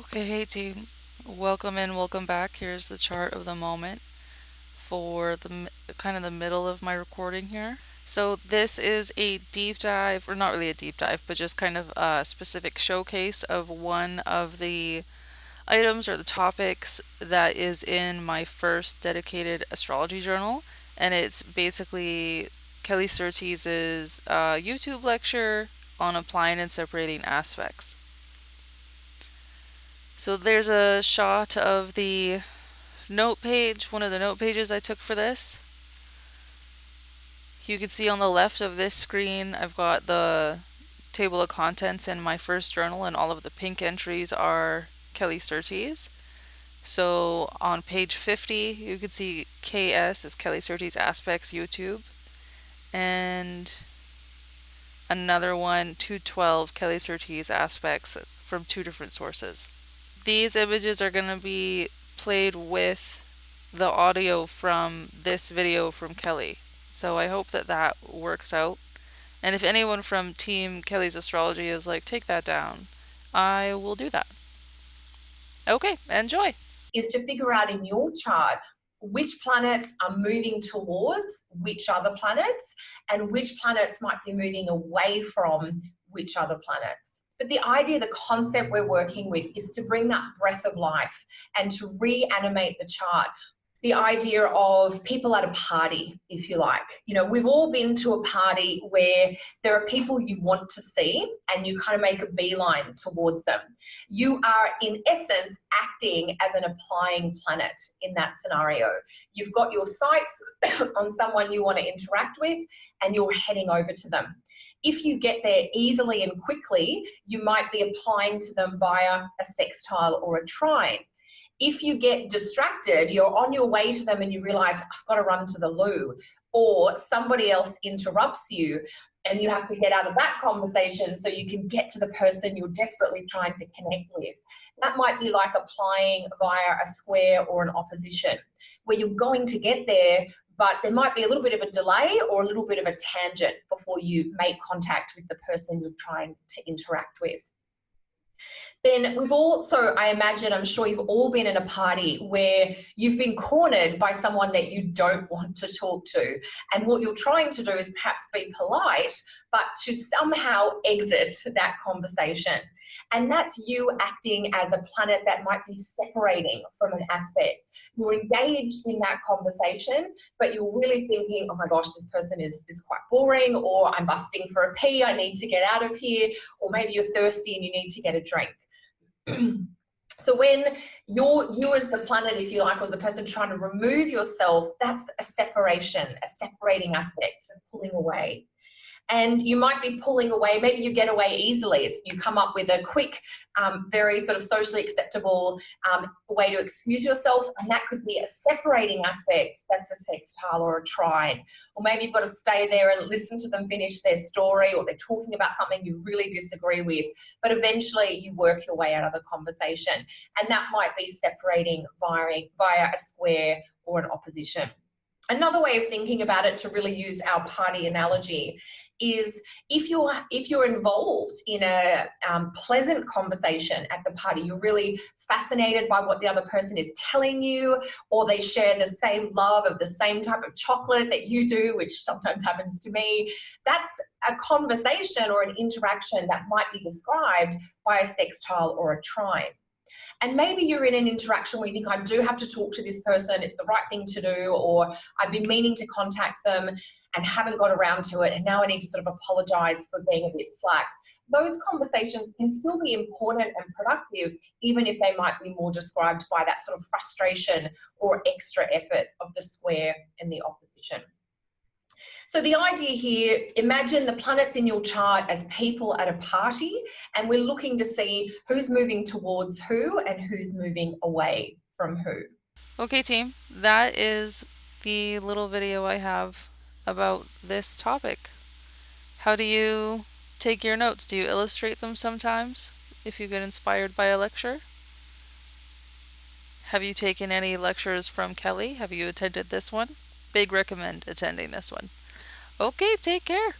Okay, hey team. Welcome in, welcome back. Here's the chart of the moment for kind of the middle of my recording here. So this is a deep dive, or not really a deep dive, but just kind of a specific showcase of one of the items or the topics that is in my first dedicated astrology journal, and it's basically Kelly Surtees' YouTube lecture on applying and separating aspects. So there's a shot of the note page, one of the note pages I took for this. You can see on the left of this screen, I've got the table of contents in my first journal, and all of the pink entries are Kelly Surtees. So on page 50, you can see KS is Kelly Surtees Aspects YouTube, and another one, 212 Kelly Surtees Aspects from two different sources. These images are going to be played with the audio from this video from Kelly. So I hope that that works out. And if anyone from Team Kelly's Astrology is like, take that down, I will do that. Okay, enjoy. Is to figure out in your chart which planets are moving towards which other planets and which planets might be moving away from which other planets. But the idea, the concept we're working with is to bring that breath of life and to reanimate the chart. The idea of people at a party, if you like. You know, we've all been to a party where there are people you want to see and you kind of make a beeline towards them. You are, in essence, acting as an applying planet in that scenario. You've got your sights on someone you want to interact with and you're heading over to them. If you get there easily and quickly, you might be applying to them via a sextile or a trine. If you get distracted, you're on your way to them and you realize, I've got to run to the loo, or somebody else interrupts you and you have to get out of that conversation so you can get to the person you're desperately trying to connect with. That might be like applying via a square or an opposition, where you're going to get there, but there might be a little bit of a delay or a little bit of a tangent before you make contact with the person you're trying to interact with. Then we've also, I imagine, I'm sure you've all been in a party where you've been cornered by someone that you don't want to talk to. And what you're trying to do is perhaps be polite, but to somehow exit that conversation. And that's you acting as a planet that might be separating from an aspect. You're engaged in that conversation, but you're really thinking, oh my gosh, this person is quite boring, or I'm busting for a pee, I need to get out of here, or maybe you're thirsty and you need to get a drink. So when you as the planet, if you like, was the person trying to remove yourself, that's a separation, a separating aspect of pulling away. And you might be pulling away, maybe you get away easily. You come up with a quick, very sort of socially acceptable way to excuse yourself, and that could be a separating aspect. That's a sextile or a trine. Or maybe you've got to stay there and listen to them finish their story, or they're talking about something you really disagree with, but eventually you work your way out of the conversation. And that might be separating via a square or an opposition. Another way of thinking about it, to really use our party analogy, is if you're involved in a pleasant conversation at the party, you're really fascinated by what the other person is telling you, or they share the same love of the same type of chocolate that you do, which sometimes happens to me. That's a conversation or an interaction that might be described by a sextile or a trine. And maybe you're in an interaction where you think, I do have to talk to this person, it's the right thing to do, or I've been meaning to contact them and haven't got around to it, and now I need to sort of apologize for being a bit slack. Those conversations can still be important and productive, even if they might be more described by that sort of frustration or extra effort of the square and the opposition. So the idea here, imagine the planets in your chart as people at a party, and we're looking to see who's moving towards who and who's moving away from who. Okay, team, that is the little video I have about this topic. How do you take your notes? Do you illustrate them sometimes if you get inspired by a lecture? Have you taken any lectures from Kelly? Have you attended this one? Big recommend attending this one. Okay, take care.